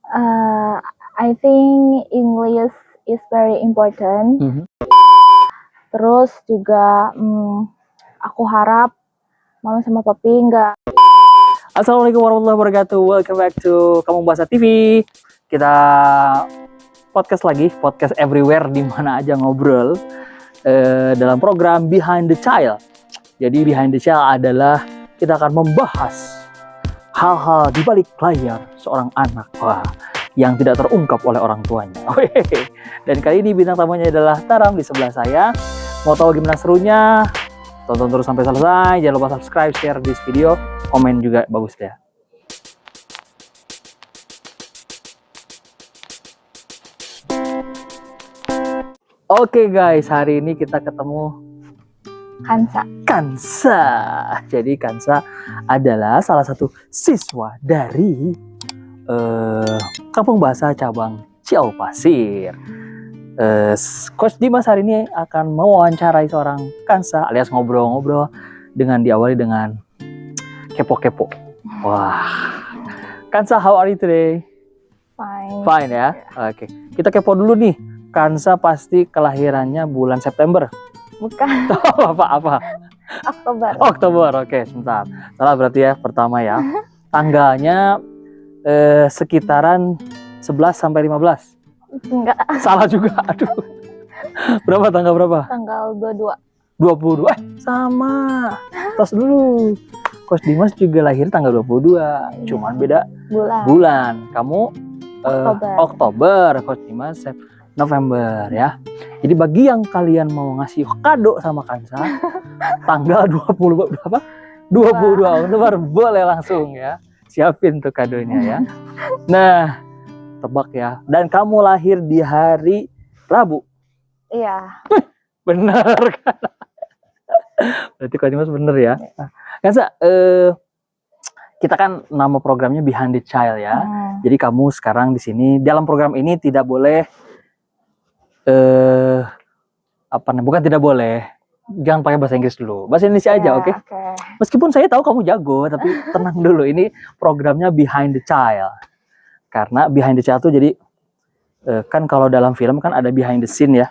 I think English is very important. Terus juga aku harap mama sama papi nggak. Assalamualaikum warahmatullahi wabarakatuh. Welcome back to Kamu Bahasa TV. Kita podcast lagi, podcast everywhere, di mana aja ngobrol dalam program Behind the Child. Jadi Behind the Child adalah kita akan membahas hal-hal di balik layar seorang anak yang tidak terungkap oleh orang tuanya. Dan kali ini bintang tamunya adalah Taram di sebelah saya. Mau tahu gimana serunya? Tonton terus sampai selesai. Jangan lupa subscribe, share this video, komen juga bagus deh. Oke guys, hari ini kita ketemu Kansa. Jadi Kansa adalah salah satu siswa dari Kampung Bahasa Cabang Ciau Pasir. Coach Dimas hari ini akan mewawancarai seorang Kansa alias ngobrol-ngobrol dengan diawali dengan kepo-kepo. Wah, Kansa, how are you today? Fine ya. Oke. Kita kepo dulu nih. Kansa pasti kelahirannya bulan September. Bukan. Apa? Oktober. Oke, sebentar. Salah berarti ya, pertama ya. Tanggalnya sekitaran 11 sampai 15. Enggak. Salah juga. Aduh. Berapa, tanggal berapa? Tanggal 22. 22. Sama. Tos dulu. Coach Dimas juga lahir tanggal 22. Cuman beda bulan. Kamu Oktober, Coach Dimas November ya. Jadi bagi yang kalian mau ngasih kado sama Kansa tanggal 20 berapa? 22 Oktober boleh langsung ya. Siapin tuh kadonya ya. Nah, tebak ya. Dan kamu lahir di hari Rabu. Iya. Bener kan? Berarti Coach Dimas bener ya. Kansa, kita kan nama programnya Behind the Child ya. Jadi kamu sekarang di sini dalam program ini tidak boleh bukan tidak boleh, jangan pakai bahasa Inggris dulu, bahasa Indonesia aja, oke? Meskipun saya tahu kamu jago, tapi tenang dulu, ini programnya Behind the Child. Karena Behind the Child tuh jadi kan kalau dalam film kan ada behind the scene ya,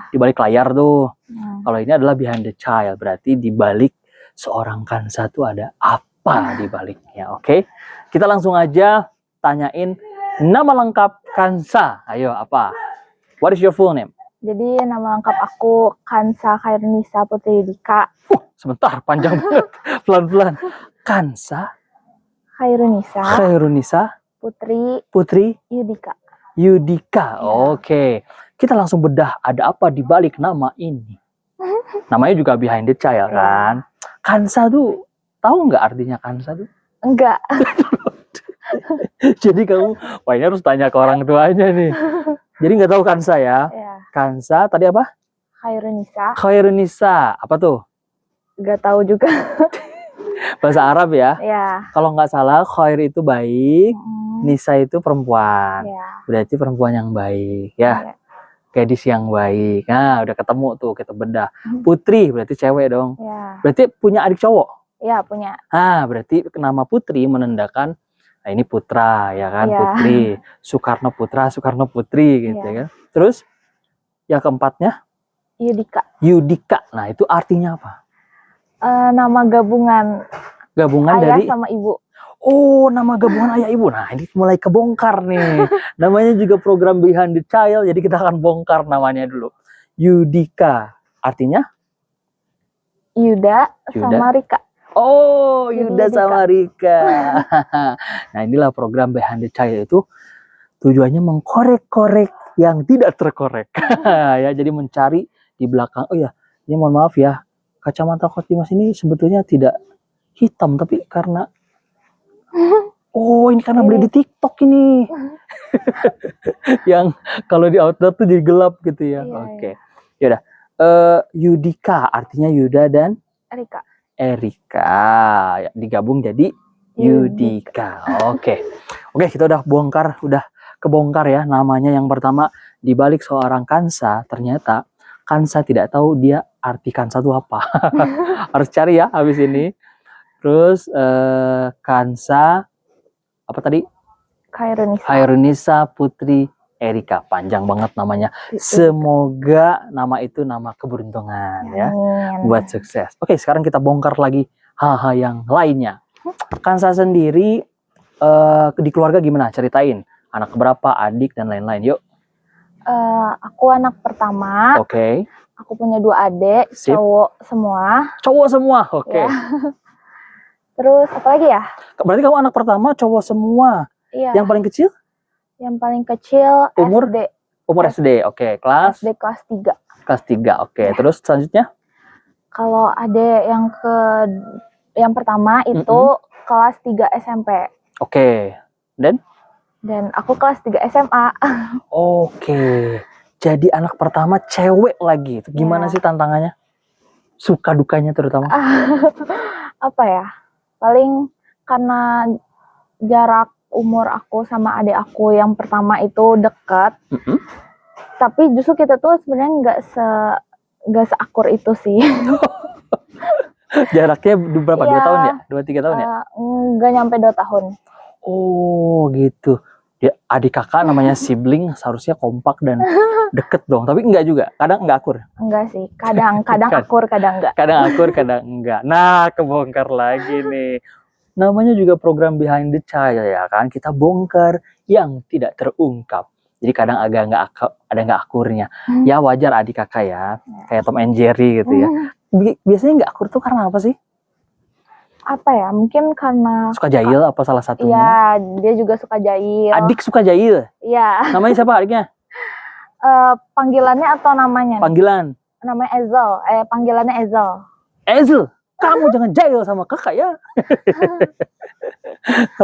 di balik layar tuh. Kalau ini adalah Behind the Child, berarti di balik seorang Kansa tuh ada apa di baliknya, oke? Kita langsung aja tanyain nama lengkap Kansa. Ayo, apa? What is your full name? Jadi nama lengkap aku Kansa Khairunisa Putri Yudika. Sebentar, panjang banget. Pelan-pelan. Kansa Khairunisa Putri Yudika. Oke. Kita langsung bedah ada apa di balik nama ini. Namanya juga Behind the Child kan. Kansa tuh tahu nggak artinya Kansa tuh? Enggak. Jadi kamu ini harus tanya ke orang tuanya nih. Jadi nggak tahu Kansa ya? Kansa tadi apa? Khairunisa. Apa tuh? Nggak tahu juga. Bahasa Arab ya? Iya. Kalau nggak salah, khair itu baik, nisa itu perempuan. Berarti perempuan yang baik ya. Gadis yang baik. Nah, udah ketemu tuh, kita bedah. Putri berarti cewek dong. Berarti punya adik cowok? Iya, punya. Berarti nama Putri menandakan ini putra ya kan, Putri. Soekarno Putra, Soekarno Putri gitu ya. Terus yang keempatnya Yudika. Nah, itu artinya apa? Nama gabungan ayah dari sama ibu. Oh, nama gabungan ayah ibu. Nah, ini mulai kebongkar nih. Namanya juga program Behind the Child, jadi kita akan bongkar namanya dulu. Yudika artinya? Yuda sama Rika. Oh, Yuda sama Rika. Nah, inilah program Behind the Child itu tujuannya mengkorek-korek yang tidak terkorek. Ya, jadi mencari di belakang. Oh ya, ini mohon maaf ya. Kacamata Coach Dimas ini sebetulnya tidak hitam, tapi karena ini karena beli di TikTok ini. Yang kalau di outdoor tuh jadi gelap gitu ya. Oke. Yaudah. Yudika artinya Yuda dan Erika ya, digabung jadi Yudika. Oke, kita udah kebongkar ya namanya. Yang pertama, di balik seorang Kansa, ternyata Kansa tidak tahu dia arti Kansa itu apa. Harus cari ya habis ini. Terus Kansa apa tadi? Khairunisa Putri Erika. Panjang banget namanya. Semoga nama itu nama keberuntungan ya. Buat sukses. Oke, sekarang kita bongkar lagi hal-hal yang lainnya. Kansa sendiri di keluarga gimana? Ceritain. Anak berapa, adik, dan lain-lain. Yuk. Aku anak pertama. Oke. Aku punya 2 adik, Sip. cowok semua. Cowok semua, oke. Ya. Terus apa lagi ya? Berarti kamu anak pertama cowok semua. Iya. Yang paling kecil? Yang paling kecil Umur? SD. Umur SD, oke. Kelas? SD kelas 3. Kelas 3, oke. Ya. Terus selanjutnya? Kalau adik yang pertama itu kelas 3 SMP. Oke. Dan aku kelas 3 SMA. Oke. Jadi anak pertama cewek lagi. Itu gimana Ya. sih tantangannya? Suka dukanya terutama? Apa ya? Paling karena jarak umur aku sama adik aku yang pertama itu dekat. Tapi justru kita tuh sebenarnya nggak seakur itu sih. Jaraknya berapa? 2 Iya. tahun ya? 2-3 tahun ya? Nggak nyampe 2 tahun. Oh gitu. Dia adik kakak namanya sibling, seharusnya kompak dan deket dong. Tapi enggak juga. Kadang enggak akur. Enggak sih. Kadang akur, kadang enggak. Kadang akur, kadang enggak. Nah, kebongkar lagi nih. Namanya juga program Behind the Child ya kan. Kita bongkar yang tidak terungkap. Jadi kadang agak ada enggak akurnya. Ya wajar adik kakak ya. Kayak Tom and Jerry gitu ya. Biasanya enggak akur tuh karena apa sih? Apa ya? Mungkin karena Suka jahil apa salah satunya? Iya, dia juga suka jahil. Adik suka jahil? Iya. Namanya siapa adiknya? Panggilannya atau namanya? Panggilan? Namanya Ezel. Panggilannya Ezel. Ezel, kamu jangan jahil sama kakak ya.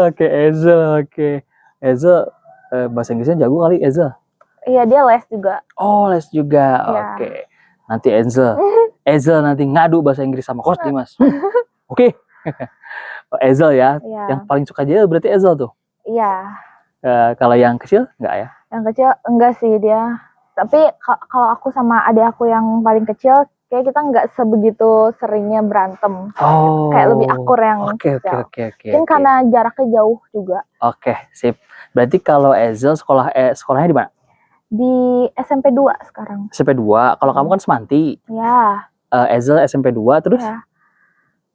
Oke, Ezel, oke. Ezel, bahasa Inggrisnya jago kali Ezel. Iya, dia les juga. Oh, les juga, Iya. oke. Nanti Ezel nanti ngadu bahasa Inggris sama Coach Dimas. Oke. Ezel ya, Iya. yang paling suka jahil berarti Ezel tuh. Iya. Kalau yang kecil enggak ya? Yang kecil enggak sih dia. Tapi kalau aku sama adik aku yang paling kecil, kayak kita nggak sebegitu seringnya berantem. Oh. Kayak lebih akur yang Oke. Mungkin karena jaraknya jauh juga. Oke, sip. Berarti kalau Ezel sekolahnya di mana? Di SMP 2 sekarang. SMP 2. Kalau kamu kan Semanti. Ya. Ezel SMP 2 terus? Ya.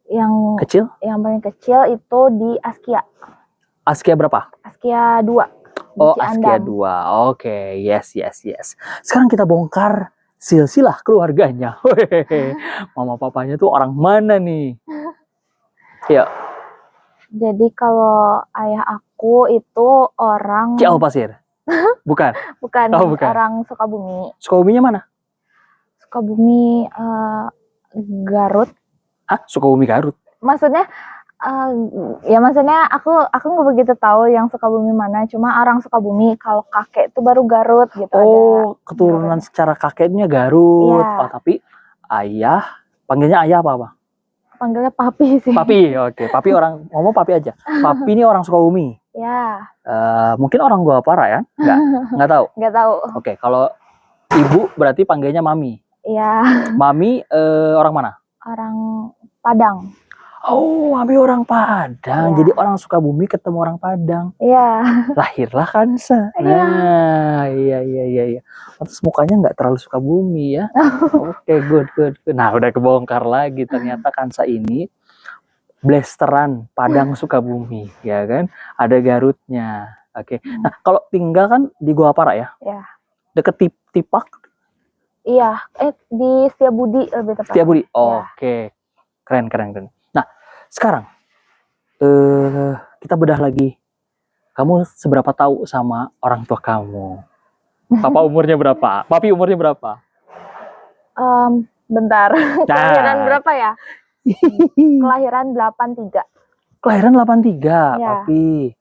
Yang Kecil? Yang paling kecil itu di Askia. Askia berapa? Askia 2. Oh, Askia 2. Oke, yes. Sekarang kita bongkar silsilah keluarganya. Mama papanya tuh orang mana nih? Ya. Jadi kalau ayah aku itu orang Ciawi Pasir. Bukan. bukan, Oh, bukan. orang Sukabumi. Sukabuminya mana? Sukabumi Garut. Ah, Sukabumi Garut. Maksudnya aku nggak begitu tahu yang Sukabumi mana, cuma orang Sukabumi. Kalau kakek itu baru Garut gitu. Oh, keturunan secara kakeknya Garut. Iya. Oh, tapi ayah panggilnya ayah apa? Panggilnya papi sih. Papi, oke. Papi orang ngomong papi aja. Papi ini orang Sukabumi. Ya. Mungkin orang Guapara ya? Nggak tahu. Nggak tahu. Oke, kalau ibu berarti panggilnya mami. Iya. Mami orang mana? Orang Padang. Oh, mami orang Padang. Ya. Jadi orang Sukabumi ketemu orang Padang. Iya. Lahirlah Kansa. Iya. Nah, iya. Terus mukanya nggak terlalu Sukabumi ya. Oke, good. Nah, udah kebongkar lagi. Ternyata Kansa ini blasteran Padang Sukabumi, ya kan? Ada Garutnya. Oke. Nah, kalau tinggal kan di Guapara ya? Ya. Deket Tipak? Iya. Di Setiabudi lebih tepat. Setiabudi. Ya. Oke. Keren. Nah, sekarang kita bedah lagi. Kamu seberapa tahu sama orang tua kamu? Papa umurnya berapa? Papi umurnya berapa? Bentar. Kelahiran berapa ya? Kelahiran 83. Kelahiran 83, Ya. Papi.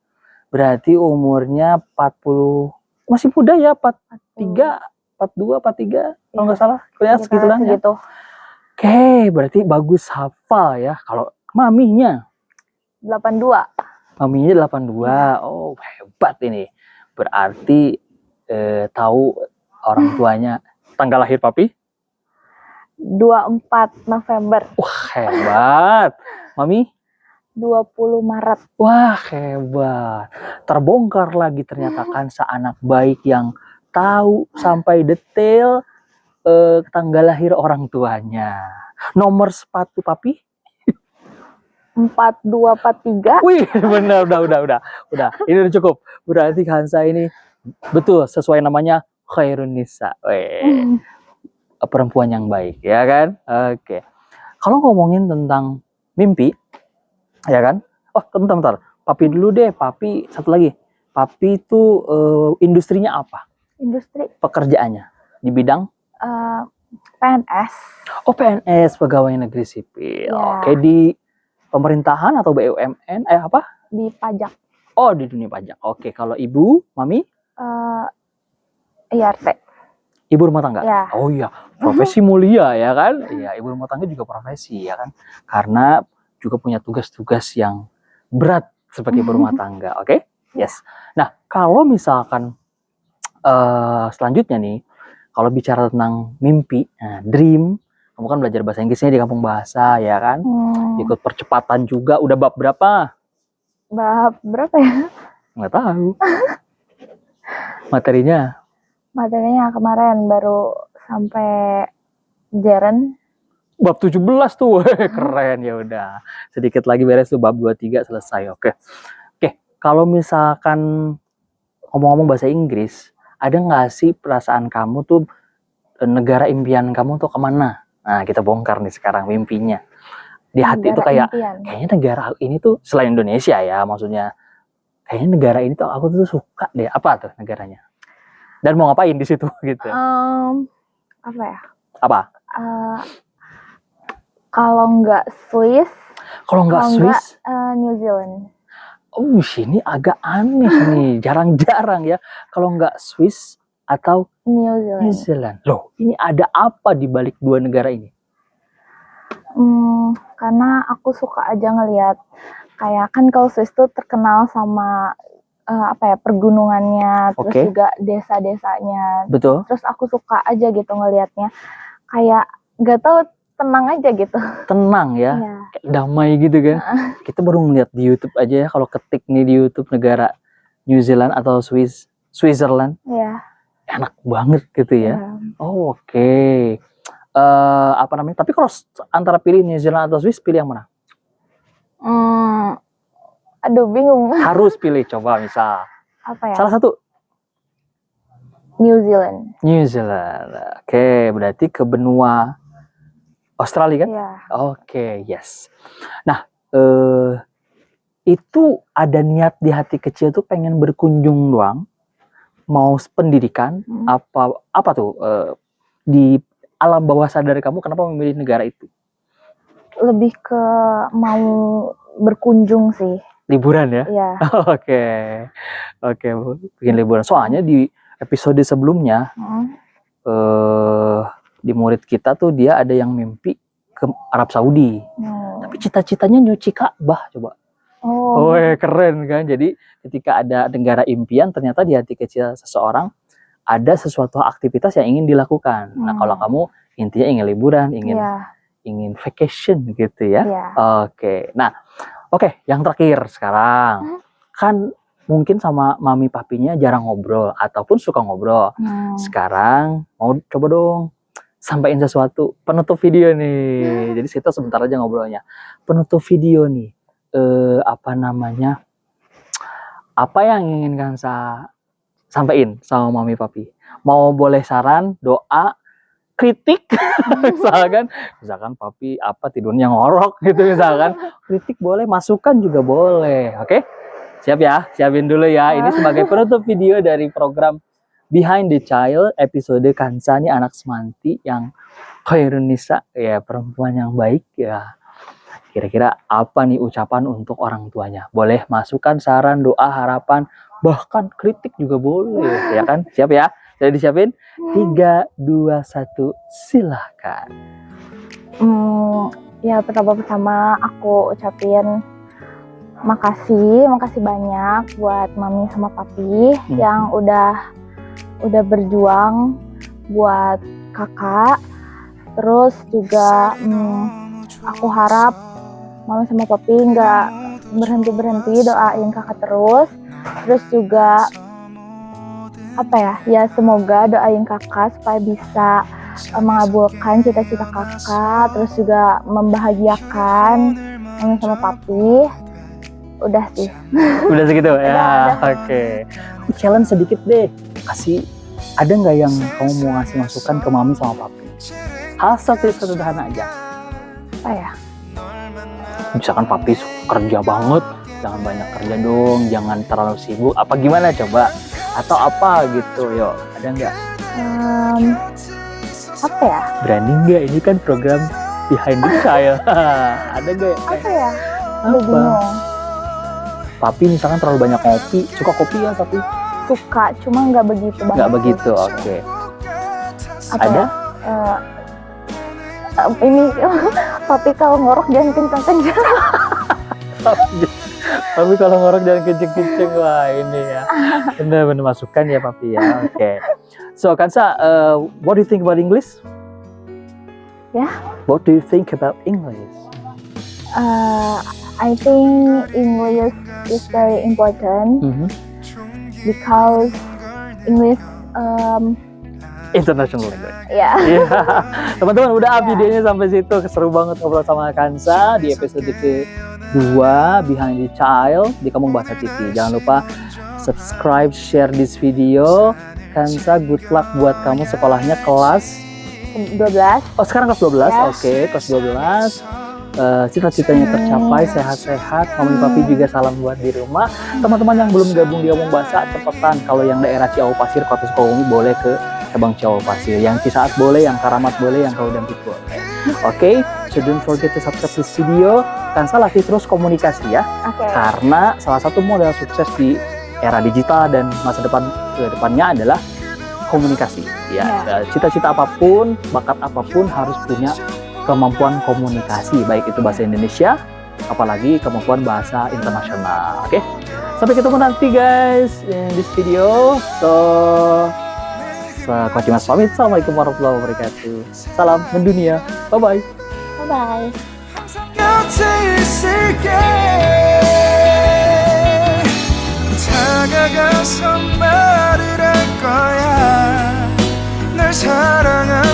Berarti umurnya 40. Masih muda ya, 43, 42, 43. Kalau nggak salah, kuliah segitulah ya. Segitu. Oke, berarti bagus hafal ya. Kalau maminya? 82. Maminya 82. Oh, hebat ini. Berarti tahu orang tuanya. Tanggal lahir papi? 24 November. Wah, hebat. Mami? 20 Maret. Wah, hebat. Terbongkar lagi ternyata Kansa anak baik yang tahu sampai detail tanggal lahir orang tuanya. Nomor sepatu papi? 4243. Wih, benar, udah. Ini udah cukup. Berarti Kansa ini betul sesuai namanya Khairun Nisa. Perempuan yang baik, ya kan? Oke. Kalau ngomongin tentang mimpi, ya kan? Oh, bentar. Papi dulu deh, papi satu lagi. Papi itu industrinya apa? Industri Pekerjaannya di bidang? PNS. Oh, PNS, pegawai negeri sipil. Ya. Oke, di pemerintahan atau BUMN? Apa? Di pajak. Oh, di dunia pajak. Oke, kalau ibu, mami? IRT. Ibu rumah tangga? Ya. Oh iya, profesi mulia ya kan? Iya, ibu rumah tangga juga profesi ya kan? Karena juga punya tugas-tugas yang berat sebagai ibu rumah tangga, oke? Yes. Nah, kalau misalkan selanjutnya nih, kalau bicara tentang mimpi, dream, kamu kan belajar bahasa Inggrisnya di kampung bahasa ya kan? Ikut percepatan juga, udah bab berapa? Bab berapa ya? Nggak tahu. Materinya Kemarin baru sampai Jeren. Bab 17 tuh, keren ya udah. Sedikit lagi beres tuh bab 23 selesai. Oke. Kalau misalkan ngomong-ngomong bahasa Inggris, ada nggak sih perasaan kamu tuh negara impian kamu tuh kemana? Nah, kita bongkar nih sekarang mimpinya. Di hati tuh kayaknya negara ini tuh selain Indonesia ya, maksudnya kayaknya negara ini tuh aku tuh suka deh. Apa tuh negaranya? Dan mau ngapain di situ gitu? Apa ya? Apa? Kalau nggak Swiss. Kalau nggak Swiss? New Zealand. Oh, ini agak aneh nih, jarang-jarang ya. Kalau nggak Swiss atau New Zealand. Loh, ini ada apa di balik dua negara ini? Karena aku suka aja ngelihat, kayak kan kalau Swiss tuh terkenal sama pergunungannya, terus juga desa-desanya. Betul. Terus aku suka aja gitu ngelihatnya, kayak nggak tahu, tenang aja gitu. Tenang ya, kayak damai gitu kan. Kita baru ngeliat di YouTube aja ya, kalau ketik nih di YouTube negara New Zealand atau Switzerland, enak banget gitu ya. Oh, oke. Apa namanya? Tapi kalau antara pilih New Zealand atau Swiss, pilih yang mana? Aduh, bingung. Harus pilih, coba misal. Apa ya? Salah satu. New Zealand. Oke, berarti ke benua Australia kan? Iya. Oke, yes. Nah, itu ada niat di hati kecil tuh pengen berkunjung doang, mau pendidikan, apa tuh di alam bawah sadar kamu kenapa memilih negara itu? Lebih ke mau berkunjung sih. Liburan ya? Iya. Oke, bikin liburan. Soalnya di episode sebelumnya, di murid kita tuh dia ada yang mimpi ke Arab Saudi. Tapi cita-citanya nyuci Ka'bah, coba. Oh, keren kan? Jadi ketika ada negara impian, ternyata di hati kecil seseorang ada sesuatu aktivitas yang ingin dilakukan. Nah, kalau kamu intinya ingin liburan, ingin vacation gitu ya. Oke. Nah, yang terakhir sekarang. Kan mungkin sama mami papinya jarang ngobrol ataupun suka ngobrol. Sekarang mau coba dong sampaikan sesuatu, penutup video nih. Jadi kita sebentar aja ngobrolnya. Penutup video nih. Apa yang ingin Kansa sampaikan sama mami papi? Mau boleh saran, doa, kritik, misalkan papi tidurnya ngorok gitu misalkan. Kritik boleh, masukan juga boleh. Oke? Siap ya? Siapin dulu ya. Ini sebagai penutup video dari program Behind the Child episode Kansa nih, anak semanti yang Khairun Nisa, ya perempuan yang baik ya. Kira-kira apa nih ucapan untuk orang tuanya? Boleh masukan, saran, doa, harapan, bahkan kritik juga boleh, ya kan? Siap ya? Sudah disiapin? 3, 2, 1, silahkan. Ya, pertama aku ucapin makasih banyak buat mami sama papi yang udah berjuang buat kakak. Terus juga aku harap mami sama papi nggak berhenti doain kakak terus juga ya semoga doain kakak supaya bisa mengabulkan cita-cita kakak, terus juga membahagiakan Mami sama Papi. Udah sih. Udah segitu ya. Udah. Oke. Challenge sedikit deh. Ada nggak yang kamu mau ngasih masukan ke Mami sama Papi? Hal sederhana aja. Apa ya? Misalkan Papi kerja banget, jangan banyak kerja dong, jangan terlalu sibuk. Apa gimana coba? Atau apa gitu, yuk. Ada nggak? Apa ya? Berani nggak? Ini kan program Behind the Child. Ada nggak? Apa ya? Apa? Bingung. Papi misalkan terlalu banyak kopi, suka kopi ya Papi? Suka, cuma nggak begitu banget. Nggak begitu, oke. Apa Ada? Ya? Ini Papi kalau ngorok jangan kencang-kencang. Papi kalau ngorok jangan kenceng-kenceng. Wah ini ya bener-bener masukan ya Papi ya. Oke. So Kansa, what do you think about English? Yeah. What do you think about English? I think English is very important because English international language. ya. Yeah. Teman-teman udah videonya sampai situ. Seru banget ngobrol sama Kansa di episode kedua Behind the Child di Kampung Bahasa TV. Jangan lupa subscribe, share this video. Kansa, good luck buat kamu sekolahnya kelas 12. Oh sekarang kelas 12, Yes. Oke, kelas 12. Cita-citanya tercapai, sehat-sehat. Mami Papi juga salam buat di rumah. Teman-teman yang belum gabung di Kampung Bahasa, cepetan. Kalau yang daerah Ciawu Pasir, Kota Sukabumi boleh ke cabang Ciawu Pasir. Yang Cisaat boleh, yang Karamat boleh, yang Kaudampit boleh. Oke, so don't forget to subscribe this video. Kansa latih terus komunikasi ya. Oke. Karena salah satu modal sukses di era digital dan masa depannya adalah komunikasi. Ya, cita-cita apapun, bakat apapun harus punya kemampuan komunikasi, baik itu bahasa Indonesia, apalagi kemampuan bahasa internasional. Oke, sampai ketemu nanti guys in this video. So, Coach Mas pamit. Assalamualaikum warahmatullahi wabarakatuh. Salam mendunia. Bye bye. Bye bye. 곁에 있을게 다가가서 말을 할 거야 널 사랑한